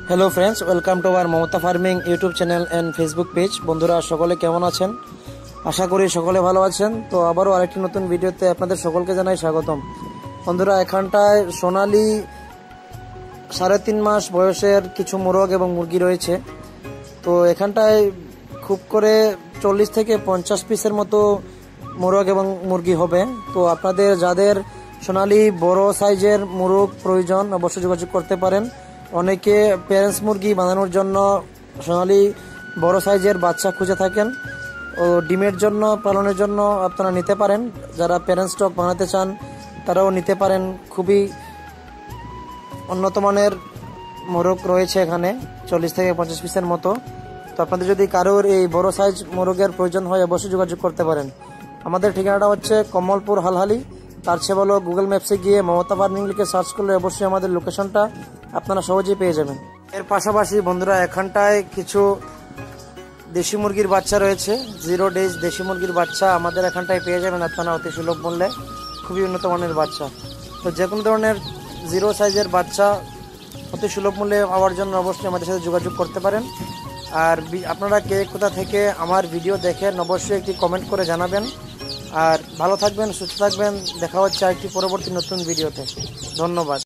Hello friends, welcome to our Mamata farming YouTube channel and Facebook page. বন্ধুরা সকলে কেমন আছেন? আশা করি সকলে ভালো আছেন। তো আবারও আরেকটি নতুন ভিডিওতে আপনাদের সকলকে জানাই স্বাগতম। বন্ধুরা, এখানটায় সোনালি 3.5 মাস বয়সের কিছু মোরগ এবং মুরগি রয়েছে। তো এখানটায় খুব করে 40 থেকে 50 পিসের মতো মোরগ এবং মুরগি হবে। তো আপনাদের যাদের সোনালি বড় সাইজের মোরগ প্রয়োজন অবশ্যই যোগাযোগ করতে পারেন। অনেকে প্যারেন্টস মুরগি বানানোর জন্য সোনালি বড় সাইজের বাচ্চা খুঁজে থাকেন ও ডিমের জন্য পালনের জন্য আপনারা নিতে পারেন। যারা প্যারেন্টস স্টক বানাতে চান তারাও নিতে পারেন। খুবই উন্নত মানের মোরগ রয়েছে এখানে, 40 থেকে 50 পিসের মতো। তো আপনাদের যদি কারোর এই বড় সাইজ মোরগের প্রয়োজন হয় অবশ্যই যোগাযোগ করতে পারেন। আমাদের ঠিকানাটা হচ্ছে কমলপুর হালহালি। তার চেয়ে বলো গুগল ম্যাপসে গিয়ে মমতা ফার্মিং লিখে সার্চ করলে অবশ্যই আমাদের লোকেশনটা আপনারা সহজেই পেয়ে যাবেন। এর পাশাপাশি বন্ধুরা, এখানটায় কিছু দেশি মুরগির বাচ্চা রয়েছে। 0 ডেজ দেশি মুরগির বাচ্চা আমাদের এখানটায় পেয়ে যাবেন আপনারা অতি সুলভ মূল্যে। খুবই উন্নত মানের বাচ্চা। তো যে কোনো ধরনের 0 সাইজের বাচ্চা অতি সুলভ মূল্যে পাওয়ার জন্য অবশ্যই আমাদের সাথে যোগাযোগ করতে পারেন। আর আপনারা কে কোথা থেকে আমার ভিডিও দেখেন অবশ্যই একটি কমেন্ট করে জানাবেন। আর ভালো থাকবেন, সুস্থ থাকবেন। দেখা হচ্ছে আরেকটি পরবর্তী নতুন ভিডিওতে। ধন্যবাদ।